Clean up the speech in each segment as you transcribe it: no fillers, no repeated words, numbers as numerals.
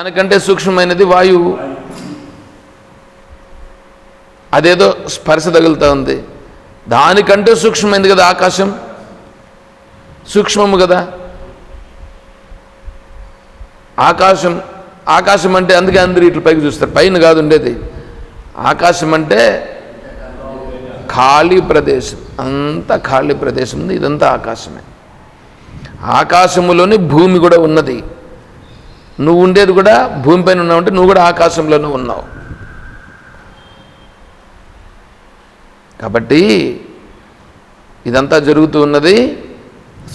దానికంటే సూక్ష్మమైనది వాయువు. అదేదో స్పర్శ తగులుతూ ఉంది. దానికంటే సూక్ష్మమైంది కదా ఆకాశం, సూక్ష్మము కదా ఆకాశం. ఆకాశం అంటే అందుకే అందరూ ఇట్లా పైకి చూస్తారు, పైన కాదు ఉండేది. ఆకాశం అంటే ఖాళీ ప్రదేశం, అంతా ఖాళీ ప్రదేశం ఉంది, ఇదంతా ఆకాశమే. ఆకాశములోని భూమి కూడా ఉన్నది. నువ్వు ఉండేది కూడా భూమిపైన ఉన్నావంటే నువ్వు కూడా ఆకాశంలోనే ఉన్నావు. కాబట్టి ఇదంతా జరుగుతూ ఉన్నది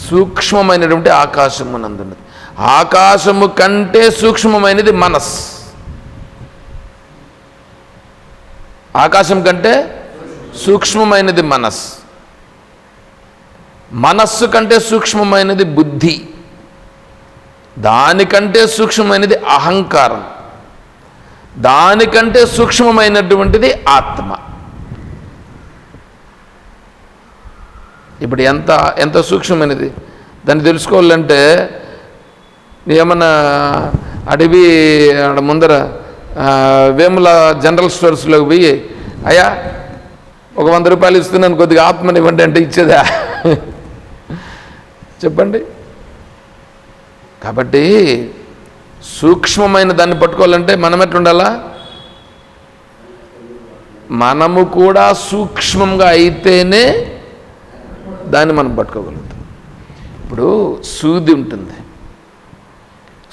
సూక్ష్మమైనటువంటి ఆకాశము నందున్నది. ఆకాశము కంటే సూక్ష్మమైనది మనస్సు. ఆకాశం కంటే సూక్ష్మమైనది మనస్సు. మనస్సు కంటే సూక్ష్మమైనది బుద్ధి. దానికంటే సూక్ష్మమైనది అహంకారం. దానికంటే సూక్ష్మమైనటువంటిది ఆత్మ. ఇప్పుడు ఎంత ఎంత సూక్ష్మమైనది దాన్ని తెలుసుకోవాలంటే ఏమన్నా అడవి ముందర వేముల జనరల్ స్టోర్స్లోకి పోయి, అయ్యా ఒక 100 రూపాయలు ఇస్తున్నాను కొద్దిగా ఆత్మని ఇవ్వండి అంటే ఇచ్చేదా? చెప్పండి. కాబట్టి సూక్ష్మమైన దాన్ని పట్టుకోవాలంటే మనం ఎట్లుండాలా? మనము కూడా సూక్ష్మంగా అయితేనే దాన్ని మనం పట్టుకోగలుగుతాం. ఇప్పుడు సూది ఉంటుంది,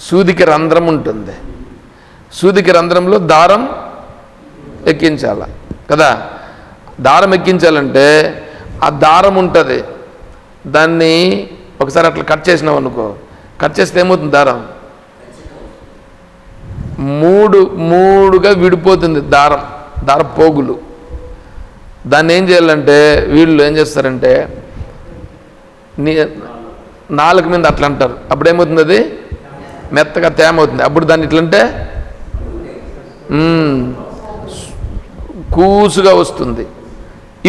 సూదికి రంధ్రం ఉంటుంది. సూదికి రంధ్రంలో దారం ఎక్కించాల కదా. దారం ఎక్కించాలంటే ఆ దారం ఉంటుంది, దాన్ని ఒకసారి అట్లా కట్ చేసినాం అనుకో, కట్ చేస్తే ఏమవుతుంది? దారం మూడుగా విడిపోతుంది. దారం పోగులు. దాన్ని ఏం చేయాలంటే వీళ్ళు ఏం చేస్తారంటే నాలుగు మీద అట్లా అంటారు. అప్పుడు ఏమవుతుంది? అది మెత్తగా తేమ అవుతుంది. అప్పుడు దాన్ని ఇట్లంటే కూసుగా వస్తుంది.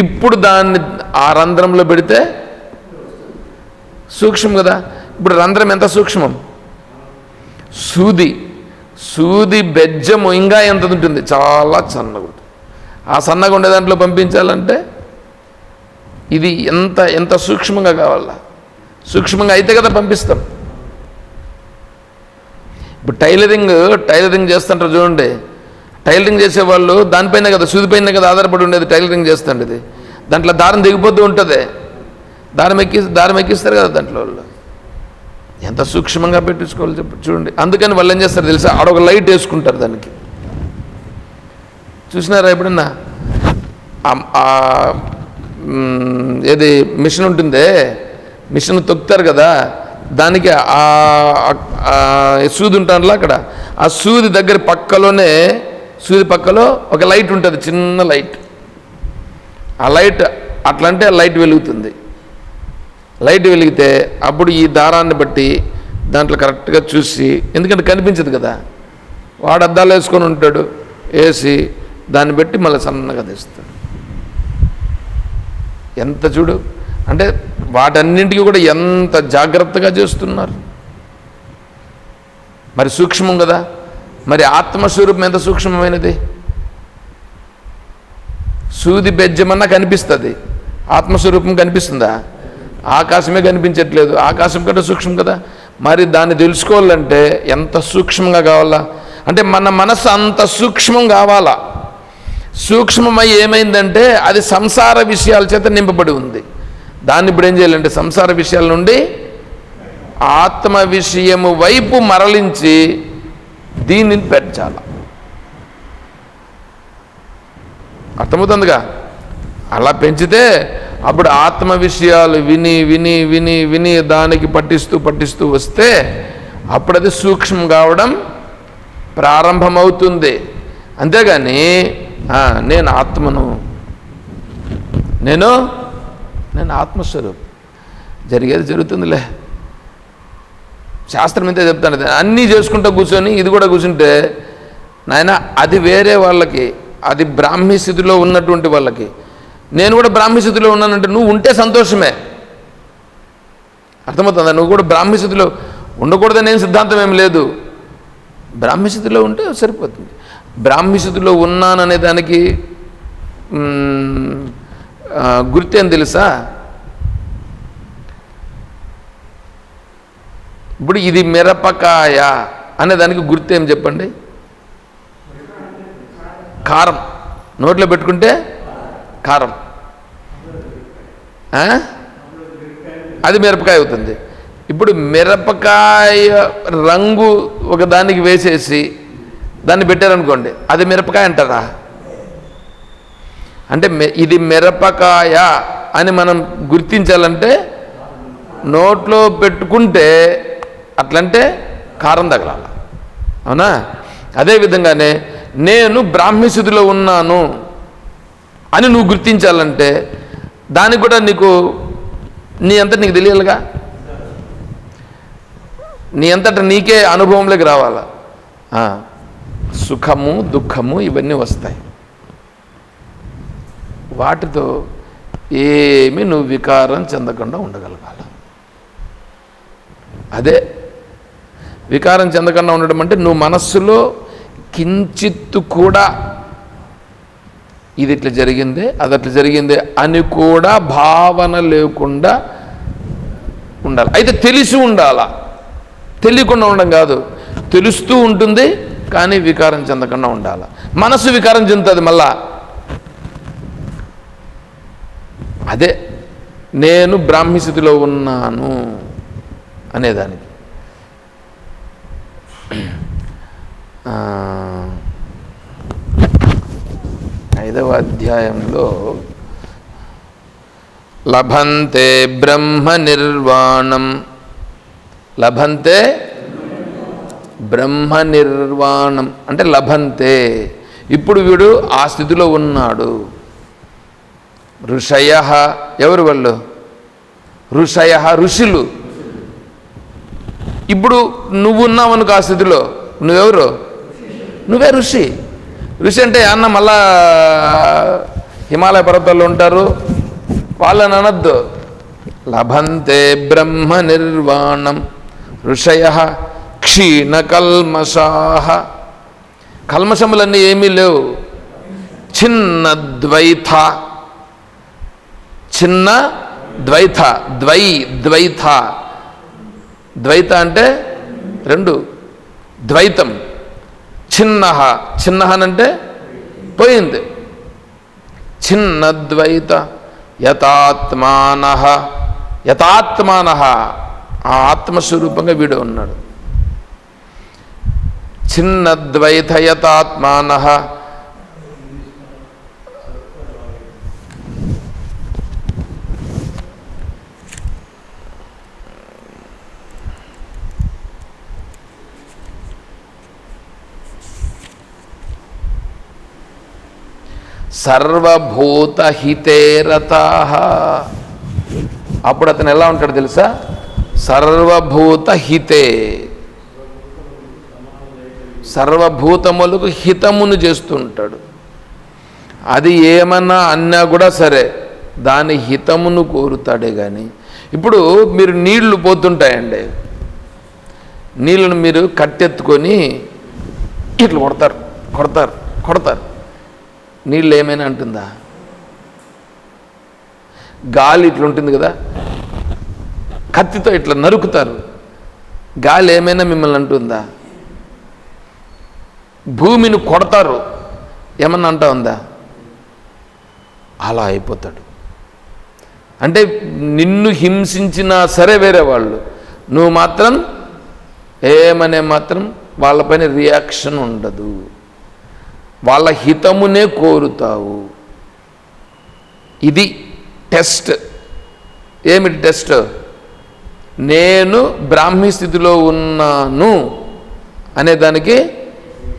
ఇప్పుడు దాన్ని ఆ రంధ్రంలో పెడితే సూక్ష్మం కదా. ఇప్పుడు రంధ్రం ఎంత సూక్ష్మం? సూది బెజ్జము ఇంకా ఎంత ఉంటుంది? చాలా సన్నగా ఉంటుంది. ఆ సన్నగా ఉండే దాంట్లో పంపించాలంటే ఇది ఎంత సూక్ష్మంగా కావాలా? సూక్ష్మంగా అయితే కదా పంపిస్తాం. ఇప్పుడు టైలరింగ్ చేస్తుంటారు చూడండి. టైలరింగ్ చేసేవాళ్ళు దానిపైన కదా, సూదిపైన కదా ఆధారపడి ఉండేది. టైలరింగ్ చేస్తుండేది. దాంట్లో దారం దిగిపోతూ ఉంటుంది. దారం ఎక్కిస్తారు కదా దాంట్లో వాళ్ళు. ఎంత సూక్ష్మంగా పెట్టించుకోవాలి చూడండి. అందుకని వాళ్ళు ఏం చేస్తారు తెలుసా? ఆడొక లైట్ వేసుకుంటారు దానికి. చూసినారా ఎప్పుడన్నా? ఏది మిషన్ ఉంటుందే, మిషన్ తొక్కుతారు కదా, దానికి సూది ఉంటానులా అక్కడ. ఆ సూది దగ్గర సూది పక్కలో ఒక లైట్ ఉంటుంది, చిన్న లైట్. ఆ లైట్ అట్లంటే ఆ లైట్ వెలుగుతుంది. లైట్ వెలిగితే అప్పుడు ఈ దారాన్ని బట్టి దాంట్లో కరెక్ట్గా చూసి, ఎందుకంటే కనిపించదు కదా, వాడు అద్దాలు వేసుకొని ఉంటాడు, వేసి దాన్ని బట్టి మళ్ళీ సన్నగా తీస్తాడు. ఎంత చూడు అంటే వాటన్నింటికి కూడా ఎంత జాగ్రత్తగా చేస్తున్నారు. మరి సూక్ష్మం కదా. మరి ఆత్మస్వరూపం ఎంత సూక్ష్మమైనది? సూది బెజ్జమన్నా కనిపిస్తుంది, ఆత్మస్వరూపం కనిపిస్తుందా? ఆకాశమే కనిపించట్లేదు. ఆకాశం కంటే సూక్ష్మం కదా. మరి దాన్ని తెలుసుకోవాలంటే ఎంత సూక్ష్మంగా కావాలా? అంటే మన మనసు అంత సూక్ష్మం కావాలా. సూక్ష్మమై ఏమైందంటే అది సంసార విషయాల చేత నింపబడి ఉంది. దాన్ని ఇప్పుడు ఏం చేయాలంటే సంసార విషయాల నుండి ఆత్మ విషయము వైపు మరలించి దీన్ని పెంచాల. అర్థమవుతుందిగా? అలా పెంచితే అప్పుడు ఆత్మ విషయాలు విని విని విని విని దానికి పట్టిస్తూ వస్తే అప్పుడు అది సూక్ష్మం కావడం ప్రారంభమవుతుంది. అంతేగాని నేను ఆత్మను, నేను ఆత్మస్వరూపం, జరిగేది జరుగుతుందిలే. శాస్త్రం ఇంతే చెప్తాను. అన్నీ చేసుకుంటూ కూర్చొని ఇది కూడా కూర్చుంటే నాయన అది వేరే వాళ్ళకి, అది బ్రాహ్మీ స్థితిలో ఉన్నటువంటి వాళ్ళకి. నేను కూడా బ్రాహ్మీ స్థితిలో ఉన్నానంటే నువ్వు ఉంటే సంతోషమే. అర్థమవుతుందా? నువ్వు కూడా బ్రాహ్మీ స్థితిలో ఉండకూడదని ఏం సిద్ధాంతం ఏం లేదు. బ్రాహ్మీస్థితిలో ఉంటే సరిపోతుంది. బ్రాహ్మీస్థితిలో ఉన్నాననే దానికి గుర్తేం తెలుసా? ఇప్పుడు ఇది మిరపకాయ అనే దానికి గుర్తేం చెప్పండి? కారం. నోట్లో పెట్టుకుంటే కారం, అది మిరపకాయ అవుతుంది. ఇప్పుడు మిరపకాయ రంగు ఒక దానికి వేసేసి దాన్ని పెట్టారనుకోండి, అది మిరపకాయ అంటారా? అంటే ఇది మిరపకాయ అని మనం గుర్తించాలంటే నోట్లో పెట్టుకుంటే అట్లంటే కారం తగలాల, అవునా? అదేవిధంగానే నేను బ్రాహ్మీస్థితిలో ఉన్నాను అని నువ్వు గుర్తించాలంటే దానికి కూడా నీకు నీ అంతటా నీకు తెలియాలిగా, నీ అంతటా నీకే అనుభవంలోకి రావాలా. సుఖము దుఃఖము ఇవన్నీ వస్తాయి, వాటితో ఏమి నువ్వు వికారం చెందకుండా ఉండగలగాల. అదే వికారం చెందకుండా ఉండడం అంటే నువ్వు మనస్సులో కించిత్తు కూడా ఇది ఇట్లా జరిగిందే అది అట్లా జరిగిందే అని కూడా భావన లేకుండా ఉండాలి. అయితే తెలిసి ఉండాలా, తెలియకుండా ఉండడం కాదు, తెలుస్తూ ఉంటుంది కానీ వికారం చెందకుండా ఉండాలి. మనసు వికారం చెందుతుంది మళ్ళా. అదే నేను బ్రాహ్మీస్థితిలో ఉన్నాను అనేదానికి 5వ అధ్యాయంలో లభంతే బ్రహ్మ నిర్వాణం, లభంతే బ్రహ్మ నిర్వాణం అంటే లభంతే. ఇప్పుడు వీడు ఆ స్థితిలో ఉన్నాడు. ఋషయ, ఎవరు వాళ్ళు? ఋషయ, ఋషులు. ఇప్పుడు నువ్వున్నావనుకో ఆ స్థితిలో, నువ్వెవరు? నువ్వే ఋషి. ఋషి అంటే అన్న మళ్ళా హిమాలయ పర్వతాల్లో ఉంటారు వాళ్ళని అనద్దు. లభంతే బ్రహ్మ నిర్వాణం ఋషయ క్షీణ కల్మషాః, కల్మషములన్నీ ఏమీ లేవు. చిన్న ద్వైత, చిన్న ద్వైత, ద్వైత, ద్వైత అంటే రెండు, ద్వైతం. చిన్న, చిన్నహనంటే పోయింది. చిన్న ద్వైత యతాత్మాన, యతాత్మాన ఆ ఆత్మస్వరూపంగా వీడు ఉన్నాడు. చిన్న ద్వైత యతాత్మాన సర్వభూతహితే రతాః. అప్పుడు అతను ఎలా ఉంటాడు తెలుసా? సర్వభూతహితే, సర్వభూతములకు హితమును చేస్తూ ఉంటాడు. అది ఏమన్నా అన్నా కూడా సరే దాని హితమును కోరుతాడే కానీ. ఇప్పుడు మీరు నీళ్లు పోతుంటాయండి, నీళ్ళను మీరు కట్టెత్తుకొని ఇట్లా కొడతారు కొడతారు కొడతారు, నీళ్ళు ఏమైనా అంటుందా? గాలి ఇట్లా ఉంటుంది కదా, కత్తితో ఇట్లా నరుకుతారు, గాలి ఏమైనా మిమ్మల్ని అంటుందా? భూమిని కొడతారు, ఏమన్నా అంటా ఉందా? అలా అయిపోతాడు. అంటే నిన్ను హింసించినా సరే వేరే వాళ్ళు, నువ్వు మాత్రం ఏమనే మాత్రం వాళ్ళపైన రియాక్షన్ ఉండదు, వాళ్ళ హితమునే కోరుతావు. ఇది టెస్ట్. ఏమిటి టెస్ట్? నేను బ్రాహ్మీ స్థితిలో ఉన్నాను అనేదానికి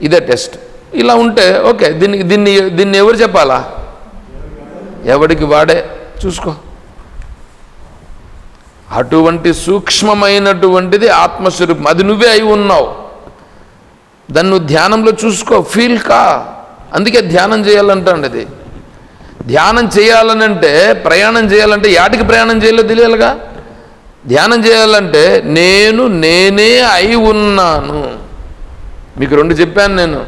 ఇదే టెస్ట్. ఇలా ఉంటే ఓకే, దీన్ని ఎవరు చెప్పాలా? ఎవడికి వాడే చూసుకో. అటువంటి సూక్ష్మమైనటువంటిది ఆత్మస్వరూపం, అది నువ్వే అయి ఉన్నావు. దాన్ని నువ్వు ధ్యానంలో చూసుకో, ఫీల్ కా. అందుకే ధ్యానం చేయాలంటాండి. అది ధ్యానం చేయాలనంటే, ప్రయాణం చేయాలంటే యాటికి ప్రయాణం చేయాలో తెలియాలిగా. ధ్యానం చేయాలంటే నేనే అయి ఉన్నాను, మీకు 2 చెప్పాను నేను.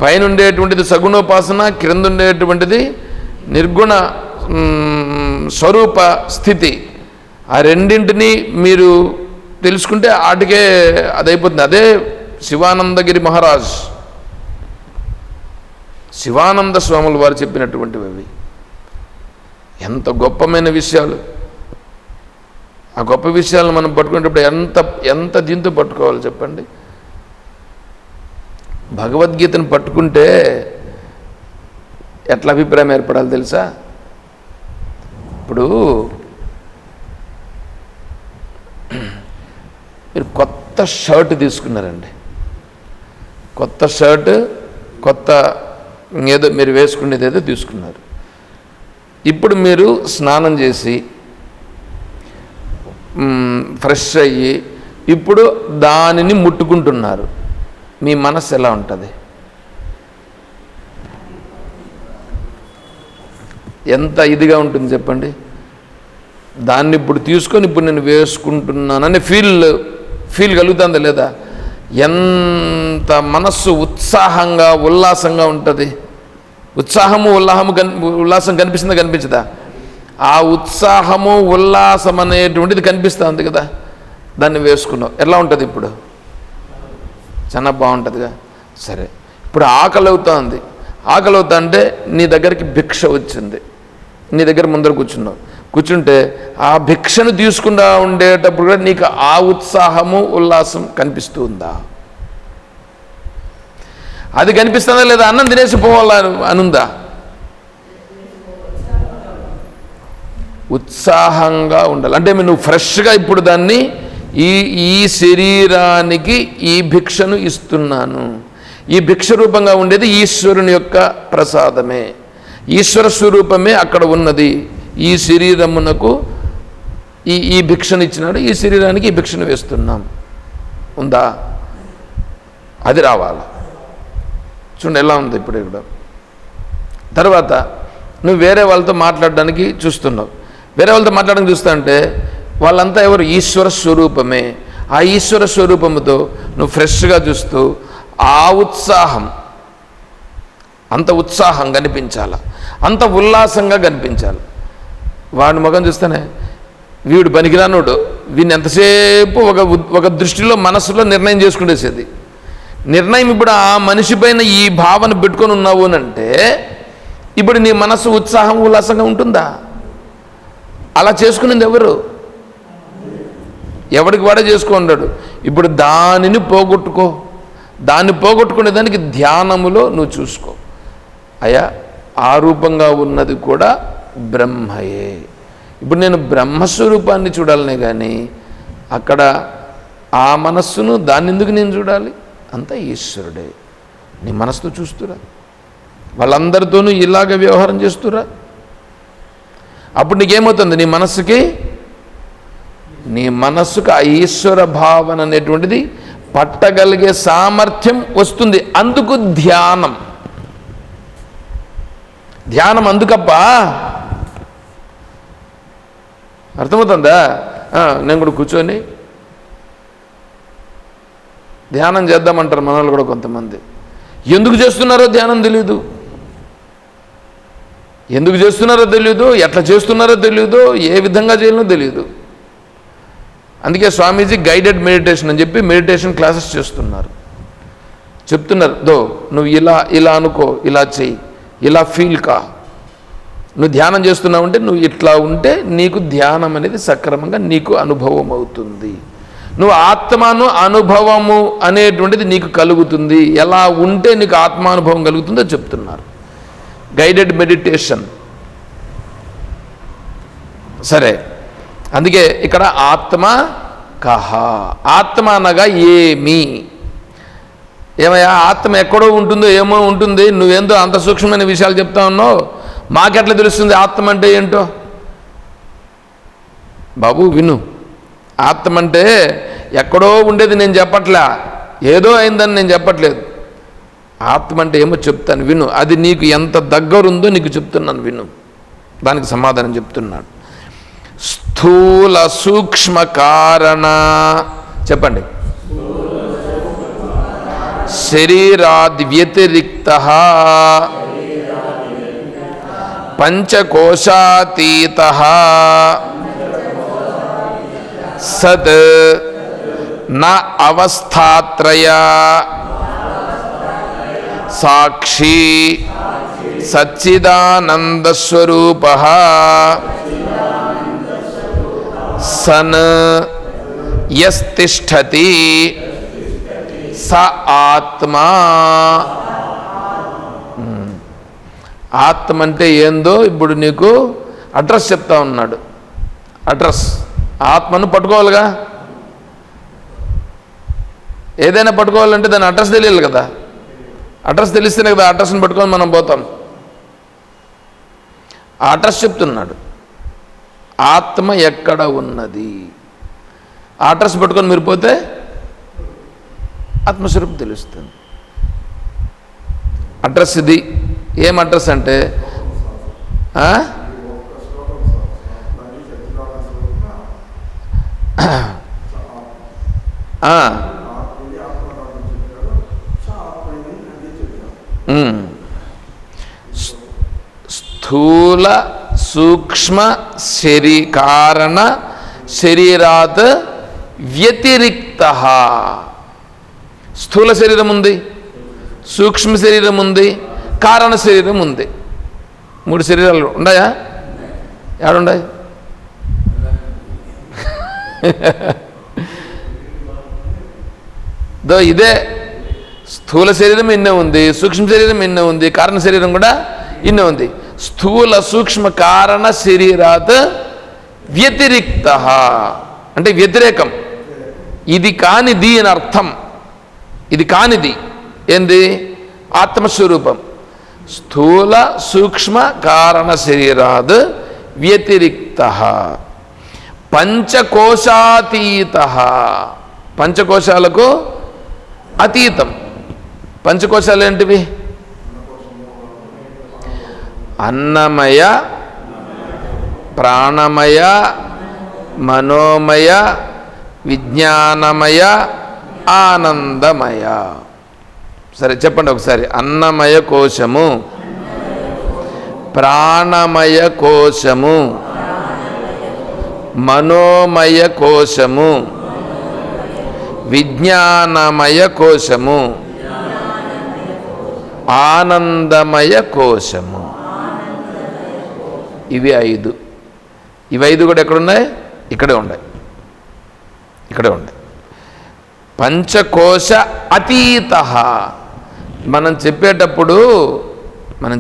పైన ఉండేటువంటిది సగుణోపాసన, క్రింద ఉండేటువంటిది నిర్గుణ స్వరూప స్థితి. ఆ రెండింటినీ మీరు తెలుసుకుంటే ఆటికే అదైపోతుంది. అదే శివానందగిరి మహారాజ్, శివానంద స్వాములు వారు చెప్పినటువంటివి అవి. ఎంత గొప్పమైన విషయాలు. ఆ గొప్ప విషయాలను మనం పట్టుకునేటప్పుడు ఎంత దీంతో పట్టుకోవాలి చెప్పండి. భగవద్గీతను పట్టుకుంటే ఎట్లా అభిప్రాయం ఏర్పడాలి తెలుసా? ఇప్పుడు మీరు కొత్త షర్ట్ తీసుకున్నారండి, కొత్త షర్ట్, కొత్త ఏదో మీరు వేసుకునేది ఏదో తీసుకున్నారు. ఇప్పుడు మీరు స్నానం చేసి ఫ్రెష్ అయ్యి ఇప్పుడు దానిని ముట్టుకుంటున్నారు. మీ మనసు ఎలా ఉంటుంది? ఎంత ఇదిగా ఉంటుంది చెప్పండి. దాన్ని ఇప్పుడు తీసుకొని ఇప్పుడు నేను వేసుకుంటున్నానని ఫీల్ కలుగుతుందా లేదా? ఎంత మనస్సు ఉత్సాహంగా ఉల్లాసంగా ఉంటుంది. ఉల్లాసం కనిపిస్తుందా కనిపించదా? ఆ ఉత్సాహము ఉల్లాసం అనేటువంటిది కనిపిస్తుంది కదా. దాన్ని వేసుకున్నావు, ఎలా ఉంటుంది ఇప్పుడు? చాలా బాగుంటుందిగా. సరే, ఇప్పుడు ఆకలి అవుతుంది. ఆకలి అవుతా అంటే నీ దగ్గరికి భిక్ష వచ్చింది, నీ దగ్గర ముందర కూర్చుంటే ఆ భిక్షను తీసుకుంటా ఉండేటప్పుడు కూడా నీకు ఆ ఉత్సాహము ఉల్లాసం కనిపిస్తూ ఉందా? అది కనిపిస్తుందా లేదా? అన్నం తినేసి పోవాలా అనుందా? ఉత్సాహంగా ఉండాలి. అంటే నువ్వు ఫ్రెష్గా ఇప్పుడు దాన్ని ఈ శరీరానికి ఈ భిక్షను ఇస్తున్నాను. ఈ భిక్ష రూపంగా ఉండేది ఈశ్వరుని యొక్క ప్రసాదమే, ఈశ్వర స్వరూపమే అక్కడ ఉన్నది. ఈ శరీరమునకు ఈ భిక్షను ఇచ్చినాడు, ఈ శరీరానికి ఈ భిక్షను వేస్తున్నాం. ఉందా? అది రావాలి. చూడండి ఎలా ఉంది ఇప్పుడు ఇక్కడ. తర్వాత నువ్వు వేరే వాళ్ళతో మాట్లాడడానికి చూస్తున్నావు. వేరే వాళ్ళతో మాట్లాడడానికి చూస్తా అంటే వాళ్ళంతా ఎవరు? ఈశ్వర స్వరూపమే. ఆ ఈశ్వర స్వరూపముతో నువ్వు ఫ్రెష్గా చూస్తూ ఆ ఉత్సాహం, అంత ఉత్సాహం కనిపించాలి, అంత ఉల్లాసంగా కనిపించాలి. వాడి ముఖం చూస్తేనే వీడు పనికిరానుడు, వీడిని ఎంతసేపు ఒక దృష్టిలో మనసులో నిర్ణయం చేసుకునేసేది. నిర్ణయం ఇప్పుడు ఆ మనిషి పైన ఈ భావన పెట్టుకొని ఉన్నావు అని అంటే ఇప్పుడు నీ మనసు ఉత్సాహం ఉల్లాసంగా ఉంటుందా? అలా చేసుకునేది ఎవరు? ఎవడికి వాడే చేసుకున్నాడు. ఇప్పుడు దానిని పోగొట్టుకో. దాన్ని పోగొట్టుకునేదానికి ధ్యానములో నువ్వు చూసుకో. అయ్యా, ఆ రూపంగా ఉన్నది కూడా బ్రహ్మయే. ఇప్పుడు నేను బ్రహ్మస్వరూపాన్ని చూడాలనే కానీ అక్కడ ఆ మనస్సును దాన్ని ఎందుకు నేను చూడాలి? అంతా ఈశ్వరుడే. నీ మనసుతో చూస్తురా, వాళ్ళందరితోనూ ఇలాగ వ్యవహారం చేస్తురా. అప్పుడు నీకేమవుతుంది? నీ మనస్సుకు ఆ ఈశ్వర భావన అనేటువంటిది పట్టగలిగే సామర్థ్యం వస్తుంది. అందుకు ధ్యానం అందుకప్పా. అర్థమవుతుందా? నేను కూడా కూర్చొని ధ్యానం చేద్దామంటారు మన వాళ్ళు కూడా కొంతమంది. ఎందుకు చేస్తున్నారో ధ్యానం తెలీదు, ఎందుకు చేస్తున్నారో తెలియదు, ఎట్లా చేస్తున్నారో తెలియదు, ఏ విధంగా చేయాలో తెలియదు. అందుకే స్వామీజీ గైడెడ్ మెడిటేషన్ అని చెప్పి మెడిటేషన్ క్లాసెస్ చెప్తున్నారు. నువ్వు ఇలా అనుకో, ఇలా చెయ్యి, ఇలా ఫీల్ కా. నువ్వు ధ్యానం చేస్తున్నావు అంటే నువ్వు ఇట్లా ఉంటే నీకు ధ్యానం అనేది సక్రమంగా నీకు అనుభవం అవుతుంది. నువ్వు ఆత్మను అనుభవము అనేటువంటిది నీకు కలుగుతుంది. ఎలా ఉంటే నీకు ఆత్మానుభవం కలుగుతుందో చెప్తున్నారు. Guided meditation. సరే, అందుకే ఇక్కడ ఆత్మ కహ. ఆత్మ అనగా ఏమి? ఏమయ్యా, ఆత్మ ఎక్కడో ఉంటుందో ఏమో ఉంటుంది, నువ్వేందో అంత సూక్ష్మమైన విషయాలు చెప్తా ఉన్నావు, మాకెట్లా తెలుస్తుంది ఆత్మ అంటే ఏంటో? బాబు విను, ఆత్మ అంటే ఎక్కడో ఉండేది నేను చెప్పట్లే, ఏదో అయిందని నేను చెప్పట్లేదు. ఆత్మ అంటే ఏమో చెప్తాను, విను. అది నీకు ఎంత దగ్గరుందో నీకు చెప్తున్నాను, విను. దానికి సమాధానం చెప్తున్నాను. స్థూల సూక్ష్మ కారణ. చెప్పండి. శరీరాద్వ్యతిరిక్తః పంచకోశాతీతః సత్ న అవస్థాత్రయ సాక్షి సచ్చిదానందస్వరూపః సన్ యస్తిష్ఠతి స ఆత్మా. ఆత్మ అంటే ఏందో ఇప్పుడు నీకు అడ్రస్ చెప్తా ఉన్నాడు. అడ్రస్, ఆత్మను పట్టుకోవాలిగా. ఏదైనా పట్టుకోవాలంటే దాని అడ్రస్ తెలియాలి కదా. అడ్రస్ తెలిస్తేనే కదా అడ్రస్ని పట్టుకొని మనం పోతాం. ఆ అడ్రస్ చెప్తున్నాడు. ఆత్మ ఎక్కడ ఉన్నది, ఆ అడ్రస్ పట్టుకొని మీరు పోతే ఆత్మస్వరూపం తెలుస్తుంది. అడ్రస్ ఇది. ఏం అడ్రస్ అంటే స్థూల సూక్ష్మ కారణ శరీరాత్ వ్యతిరిక్తః. స్థూల శరీరం ఉంది, సూక్ష్మ శరీరం ఉంది, కారణ శరీరం ఉంది. 3 శరీరాలు ఉన్నాయా? ఏడున్నాయి? ఇదే స్థూల శరీరం ఇన్నే ఉంది, సూక్ష్మ శరీరం ఇన్నే ఉంది, కారణ శరీరం కూడా ఇన్నే ఉంది. స్థూల సూక్ష్మ కారణ శరీరాత్ వ్యతిరిక్తః అంటే వ్యతిరేకం. ఇది కానిది అని అర్థం. ఇది కానిది ఏంది? ఆత్మస్వరూపం. స్థూల సూక్ష్మ కారణ శరీరాద్ వ్యతిరిక్తః పంచకోశాతీతః. పంచకోశాలకు అతీతం. పంచకోశాలు ఏంటివి? అన్నమయ, ప్రాణమయ, మనోమయ, విజ్ఞానమయ, ఆనందమయ. సరే చెప్పండి ఒకసారి. అన్నమయ కోశము, ప్రాణమయ కోశము, మనోమయ కోశము, విజ్ఞానమయ కోశము, ఆనందమయ కోశము. ఇవి 5. ఇవి 5 కూడా ఎక్కడున్నాయి? ఇక్కడే ఉన్నాయి. ఇక్కడే ఉన్నాయి. పంచకోశ అతీతః. మనం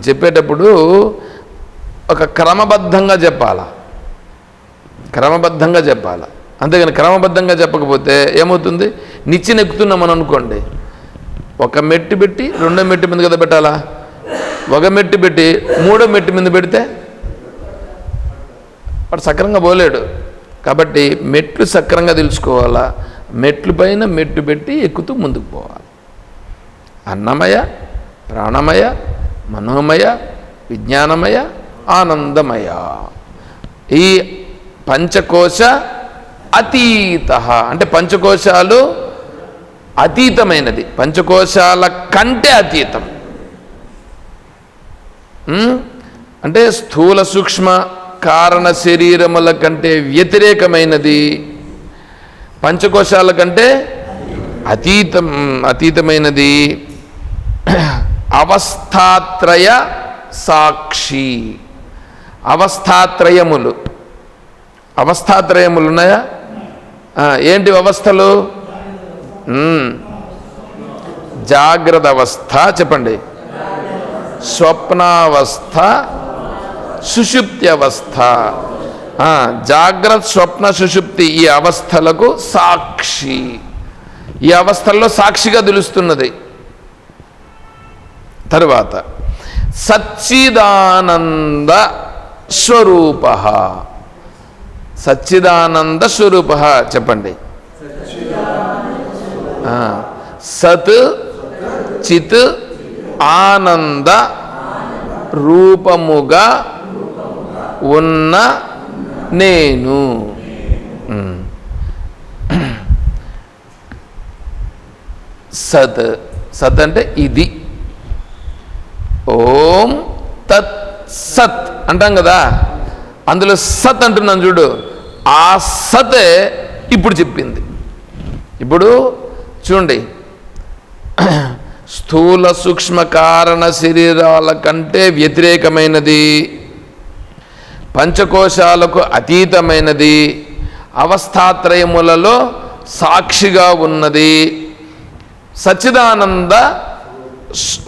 చెప్పేటప్పుడు ఒక క్రమబద్ధంగా చెప్పాలా. క్రమబద్ధంగా చెప్పాలా. అంతేగాని క్రమబద్ధంగా చెప్పకపోతే ఏమవుతుంది? నిచ్చెనెక్కుతున్నాం మనం అనుకోండి, ఒక మెట్టు పెట్టి 2వ మెట్టు మీద కదా పెట్టాలా. ఒక మెట్టు పెట్టి 3వ మెట్టు మీద పెడితే వాడు సక్రంగా పోలేడు. కాబట్టి మెట్లు సక్రంగా తెలుసుకోవాలా. మెట్లు పైన మెట్టు పెట్టి ఎక్కుతూ ముందుకు పోవాలి. అన్నమయ, ప్రాణమయ, మనోమయ, విజ్ఞానమయ, ఆనందమయ. ఈ పంచకోశ అతీతః అంటే పంచకోశాలు అతీతమైనది. పంచకోశాల కంటే అతీతం. అంటే స్థూల సూక్ష్మ కారణ శరీరముల కంటే వ్యతిరేకమైనది. పంచకోశాల కంటే అతీతమైనది. అవస్థాత్రయ సాక్షి. అవస్థాత్రయములు ఉన్నాయా? ఏంటి అవస్థలు? జాగ్రత్త అవస్థ చెప్పండి, స్వప్నావస్థ, సుషుప్తి అవస్థ. జాగ్రత్త, స్వప్న, సుషుప్తి ఈ అవస్థలకు సాక్షి. ఈ అవస్థల్లో సాక్షిగా తెలుస్తున్నది. తరువాత సచ్చిదానంద స్వరూప. సచ్చిదానంద స్వరూప చెప్పండి. సత్ చిత్ ఆనంద రూపముగా ఉన్న నేను. సత్ సత్ అంటే ఇది. ఓం తత్ సత్ అంటాం కదా, అందులో సత్ అంటున్నాను చూడు, ఆ సతే ఇప్పుడు చెప్పింది. ఇప్పుడు చూడండి, స్థూల సూక్ష్మ కారణ శరీరాల కంటే వ్యతిరేకమైనది, పంచకోశాలకు అతీతమైనది, అవస్థాత్రయములలో సాక్షిగా ఉన్నది,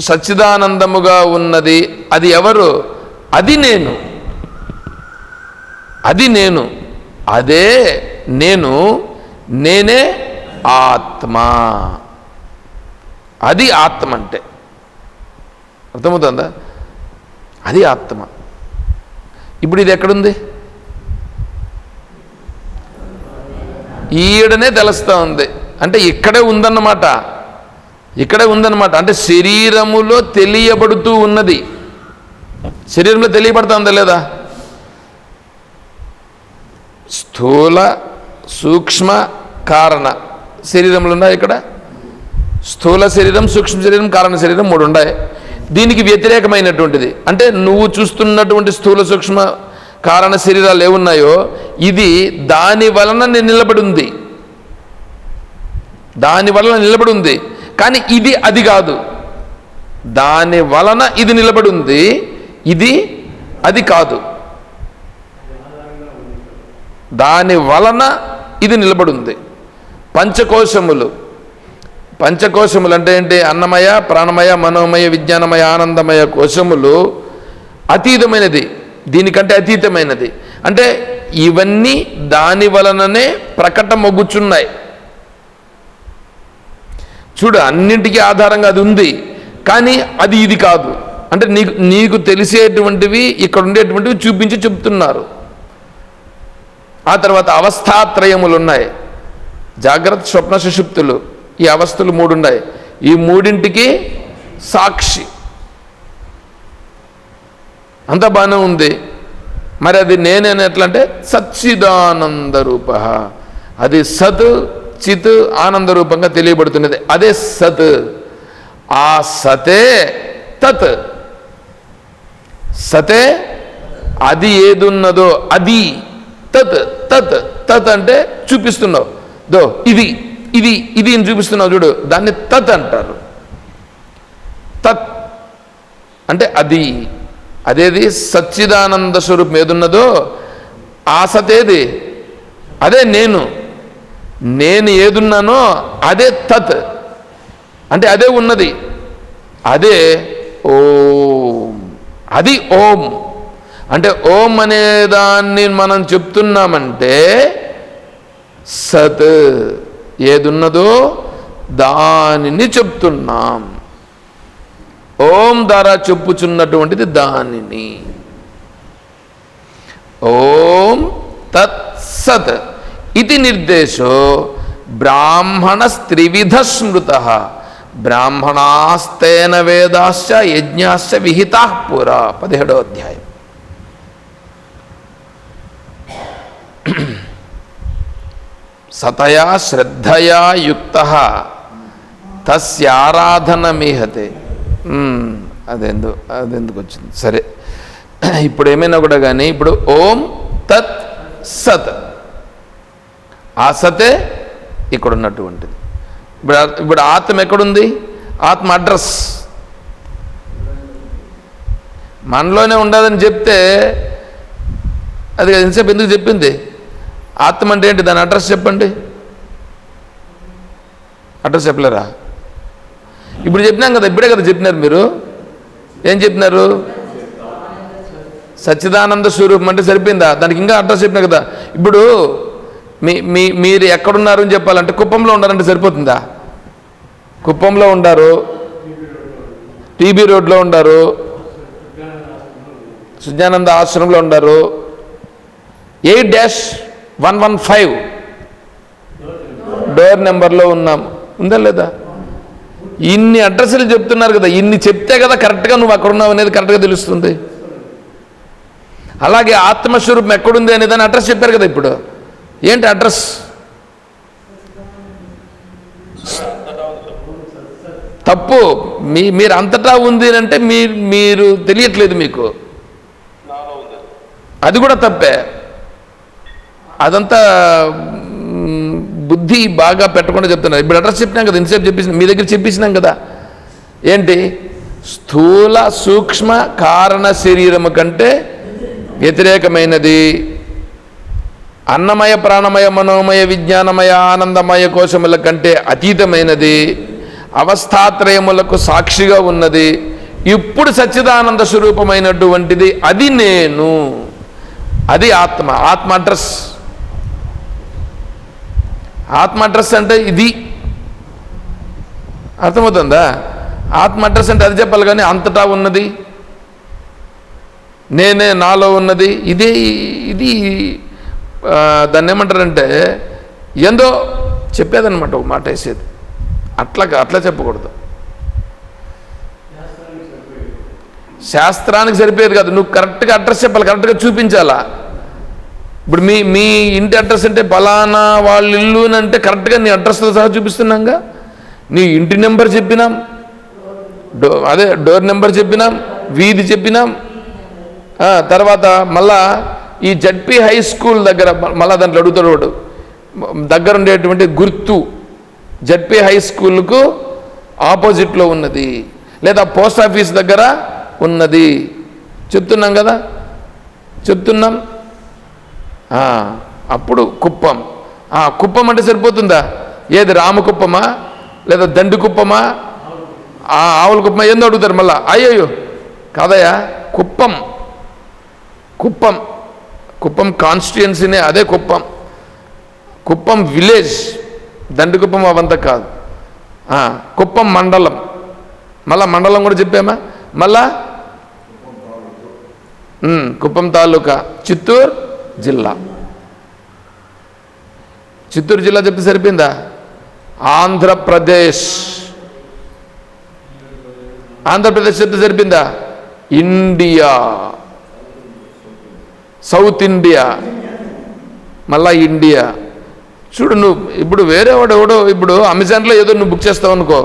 సచ్చిదానందముగా ఉన్నది. అది ఎవరు? అది నేను. అది నేను, అదే నేను, నేనే ఆత్మ. అది ఆత్మ అంటే అర్థమవుతుందా? అది ఆత్మ. ఇప్పుడు ఇది ఎక్కడుంది? ఈడనే తెలుస్తూ ఉంది. అంటే ఇక్కడే ఉందన్నమాట, ఇక్కడే ఉందన్నమాట. అంటే శరీరములో తెలియబడుతూ ఉన్నది. శరీరంలో తెలియబడుతుందా లేదా? స్థూల సూక్ష్మ కారణ శరీరంలో ఉన్నాయి. ఇక్కడ స్థూల శరీరం, సూక్ష్మ శరీరం, కారణ శరీరం 3 ఉన్నాయి. దీనికి వ్యతిరేకమైనటువంటిది అంటే నువ్వు చూస్తున్నటువంటి స్థూల సూక్ష్మ కారణ శరీరాలు ఏమున్నాయో ఇది దాని వలన నిలబడి ఉంది, దాని వలన నిలబడి ఉంది. కానీ ఇది అది కాదు, దాని వలన ఇది నిలబడి ఉంది, ఇది అది కాదు. దాని వలన ఇది నిలబడి ఉంది. పంచకోశములు అంటే ఏంటి? అన్నమయ, ప్రాణమయ, మనోమయ, విజ్ఞానమయ, ఆనందమయ కోశములు అతీతమైనది, దీనికంటే అతీతమైనది. అంటే ఇవన్నీ దాని వలననే ప్రకటమొగ్గుచున్నాయి. చూడు, అన్నింటికీ ఆధారంగా అది ఉంది, కానీ అది ఇది కాదు. అంటే నీకు తెలిసేటువంటివి, ఇక్కడ ఉండేటువంటివి చూపించి చెప్తున్నారు. ఆ తర్వాత అవస్థాత్రయములు ఉన్నాయి, జాగ్రత్త, స్వప్న, సుషుప్తులు. ఈ అవస్థలు 3 ఉన్నాయి. ఈ 3ంటికి సాక్షి. అంతా బాగానే ఉంది. మరి అది నేనేని ఎట్లా అంటే సచ్చిదానంద రూప, అది సత్ చిత్ ఆనంద రూపంగా తెలియబడుతున్నది. అదే సత్. ఆ సతే తత్. సతే అది ఏదున్నదో అది తత్. తత్ తత్ అంటే చూపిస్తున్నావు, దో ఇది ఇది ఇది అని చూపిస్తున్నావు చూడు, దాన్ని తత్ అంటారు. తత్ అంటే అది. అదేది సచ్చిదానంద స్వరూపం ఏదున్నదో ఆ సతేది, అదే నేను. నేను ఏదున్నానో అదే తత్, అంటే అదే ఉన్నది, అదే ఓం. అది ఓం. అంటే ఓం అనే దాన్ని మనం చెప్తున్నామంటే సత్ ఏదున్నదో దానిని చెప్తున్నాం. ఓం ద్వారా చెప్పుచున్నటువంటిది దానిని. ఓం తత్ సత్ ఇది నిర్దేశో బ్రాహ్మణ త్రివిధ స్మృత బ్రాహ్మణాస్తేన వేదాశ్చ యజ్ఞాశ్చ విహితా పురా. 17వ అధ్యాయం. సతయా శ్రద్ధయా యుక్తః తస్యారాధనమిహతే. అదెందుకు వచ్చింది? సరే, ఇప్పుడు ఏమైనా కూడా కానీ ఇప్పుడు ఓం తత్ సత్, ఆ సతే ఇక్కడ ఉన్నటువంటిది. ఇప్పుడు ఆత్మ ఎక్కడుంది? ఆత్మ అడ్రస్ మనలోనే ఉండదని చెప్తే అది ఎంతసేపు ఎందుకు చెప్పింది? ఆత్మ అంటే ఏంటి? దాని అడ్రస్ చెప్పండి. అడ్రస్ చెప్పలేరా? ఇప్పుడు చెప్పినాం కదా, ఇప్పుడే కదా చెప్పినారు. మీరు ఏం చెప్పినారు? సచ్చిదానంద స్వరూపం అంటే సరిపోయిందా? దానికి ఇంకా అడ్రస్ చెప్పినా కదా. ఇప్పుడు మీరు ఎక్కడున్నారు అని చెప్పాలంటే కుప్పంలో ఉండాలంటే సరిపోతుందా? కుప్పంలో ఉండారు, టీబీ రోడ్లో ఉండారు, సుజ్ఞానంద ఆశ్రమంలో ఉండారు, 8-115 డోర్ నెంబర్లో ఉన్నాం. ఉందా లేదా? ఇన్ని అడ్రస్లు చెప్తున్నారు కదా, ఇన్ని చెప్తే కదా కరెక్ట్గా నువ్వు అక్కడ ఉన్నావు అనేది కరెక్ట్గా తెలుస్తుంది. అలాగే ఆత్మస్వరూపం ఎక్కడుంది అనేదాన్ని అడ్రస్ చెప్పారు కదా. ఇప్పుడు ఏంటి అడ్రస్? తప్పు. మీరు అంతటా ఉంది అంటే మీరు తెలియట్లేదు మీకు, అది కూడా తప్పే. అదంతా బుద్ధి బాగా పెట్టకుండా చెప్తున్నారు. ఇప్పుడు అడ్రస్ చెప్పినాం కదా, ఇంతసేపు చెప్పేసి మీ దగ్గర చెప్పేసినాం కదా. ఏంటి? స్థూల సూక్ష్మ కారణ శరీరము కంటే వ్యతిరేకమైనది, అన్నమయ ప్రాణమయ మనోమయ విజ్ఞానమయ ఆనందమయ కోశముల కంటే అతీతమైనది, అవస్థాత్రయములకు సాక్షిగా ఉన్నది, ఇప్పుడు సచ్చిదానంద స్వరూపమైనటువంటిది, అది నేను, అది ఆత్మ. ఆత్మ అడ్రస్. ఆత్మ అడ్రస్ అంటే ఇది. అర్థమవుతుందా? ఆత్మ అడ్రస్ అంటే అది చెప్పాలి, కానీ అంతటా ఉన్నది, నేనే, నాలో ఉన్నది, ఇది దాన్ని ఏమంటారంటే ఏందో చెప్పేదన్నమాట, ఒక మాట వేసేది. అట్లా చెప్పకూడదు. శాస్త్రానికి సరిపోయేది కాదు, నువ్వు కరెక్ట్గా అడ్రస్ చెప్పాలి, కరెక్ట్గా చూపించాలా. ఇప్పుడు మీ ఇంటి అడ్రస్ అంటే ఫలానా వాళ్ళ ఇల్లు అని అంటే కరెక్ట్గా నీ అడ్రస్తో సహా చూపిస్తున్నాంగా. నీ ఇంటి నెంబర్ చెప్పినాం, అదే డోర్ నెంబర్ చెప్పినాం, వీధి చెప్పినాం. తర్వాత మళ్ళా ఈ జడ్పీ హై స్కూల్ దగ్గర మళ్ళీ దాంట్లో అడుగుతాడు వాడు, దగ్గర ఉండేటువంటి గుర్తు జడ్పీ హై స్కూల్కు ఆపోజిట్లో ఉన్నది, లేదా పోస్ట్ ఆఫీస్ దగ్గర ఉన్నది చెప్తున్నాం కదా, చెప్తున్నాం. అప్పుడు కుప్పం. కుప్పం అంటే సరిపోతుందా? ఏది రామకుప్పమా, లేదా దండి కుప్పమా, ఆవుల కుప్పమా, ఏందో అడుగుతారు మళ్ళా. అయ్యయ్యో కాదయ్యా, కుప్పం. కుప్పం కుప్పం కాన్స్టిట్యుయెన్సీనే, అదే కుప్పం. కుప్పం విలేజ్, దండికుప్పం అవంతా కాదు. కుప్పం మండలం, మళ్ళా మండలం కూడా చెప్పామా. మళ్ళా కుప్పం తాలూకా, చిత్తూరు జిల్లా. చిత్తూరు జిల్లా చెప్తే సరిపోయిందా? ఆంధ్రప్రదేశ్. ఆంధ్రప్రదేశ్ చెప్తే సరిపోయిందా? ఇండియా, సౌత్ ఇండియా, మళ్ళా ఇండియా. చూడు, నువ్వు ఇప్పుడు వేరే వాడు ఎవడో, ఇప్పుడు అమెజాన్లో ఏదో నువ్వు బుక్ చేస్తావు అనుకో,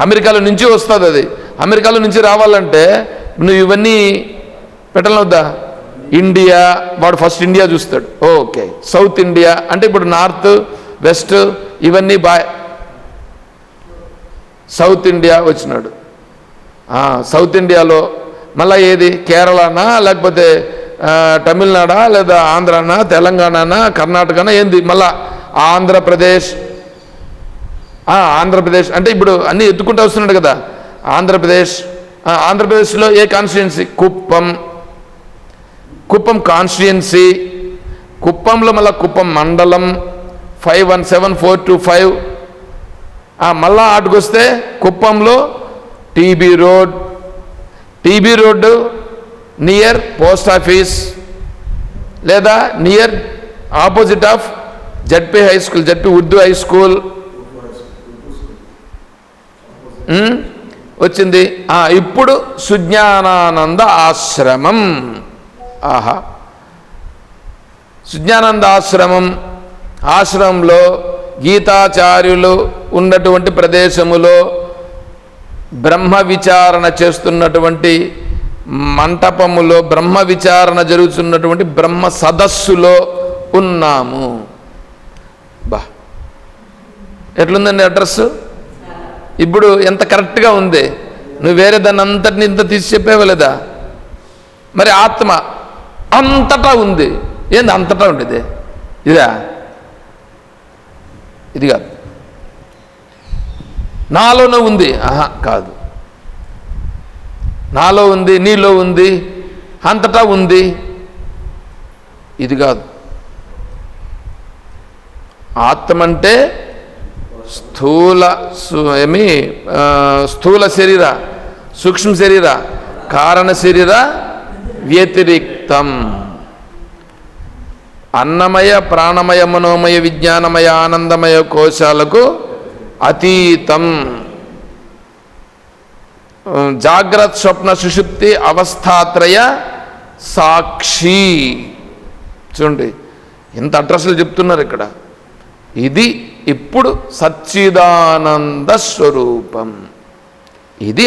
అమెరికాలో నుంచి వస్తుంది. అది అమెరికాలో నుంచి రావాలంటే నువ్వు ఇవన్నీ పెట్టాలవుద్దా? ఇండియా, వాడు ఫస్ట్ ఇండియా చూస్తాడు. ఓకే, సౌత్ ఇండియా అంటే ఇప్పుడు నార్త్ వెస్ట్ ఇవన్నీ సౌత్ ఇండియా వచ్చినాడు. సౌత్ ఇండియాలో మళ్ళీ ఏది? కేరళనా, లేకపోతే తమిళనాడా, లేదా ఆంధ్రానా, తెలంగాణనా, కర్ణాటకనా, ఏంది? మళ్ళా ఆంధ్రప్రదేశ్. ఆంధ్రప్రదేశ్ అంటే ఇప్పుడు అన్నీ ఎత్తుకుంటూ వస్తున్నాడు కదా. ఆంధ్రప్రదేశ్. ఆంధ్రప్రదేశ్లో ఏ కాన్స్టిట్యుయెన్సీ? కుప్పం. కుప్పం కాన్స్టిట్యుయెన్సీ. కుప్పంలో మళ్ళీ కుప్పం మండలం 517425. మళ్ళా ఆటుకొస్తే కుప్పంలో TB road. TB road near post office, లేదా near opposite of ZP high school, ZP Urdu high school వచ్చింది. ఇప్పుడు సుజ్ఞానానంద ఆశ్రమం. సుజ్ఞానంద ఆశ్రమంలో గీతాచార్యులు ఉన్నటువంటి ప్రదేశములో బ్రహ్మ విచారణ చేస్తున్నటువంటి మంటపములో, బ్రహ్మ విచారణ జరుగుతున్నటువంటి బ్రహ్మ సదస్సులో ఉన్నాము. ఎట్లుందండి అడ్రస్? ఇప్పుడు ఎంత కరెక్ట్గా ఉంది. నువ్వు వేరే దాన్ని అంతటిని ఇంత తీసి చెప్పేవలేదా? మరి ఆత్మ అంతటా ఉంది. ఏంది అంతటా ఉండేది? ఇదా? ఇది కాదు. నాలోనే ఉంది, కాదు. నాలో ఉంది, నీలో ఉంది, అంతటా ఉంది, ఇది కాదు. ఆత్మ అంటే స్థూల శరీర, సూక్ష్మ శరీర, కారణ శరీర వ్యతిరిక్తం. అన్నమయ ప్రాణమయ మనోమయ విజ్ఞానమయ ఆనందమయ కోశాలకు అతీతం. జాగ్రత్త స్వప్న సుషుప్తి అవస్థాత్రయ సాక్షి. చూడండి ఎంత అడ్రస్లు చెప్తున్నారు ఇక్కడ. ఇది ఇప్పుడు సచ్చిదానంద స్వరూపం. ఇది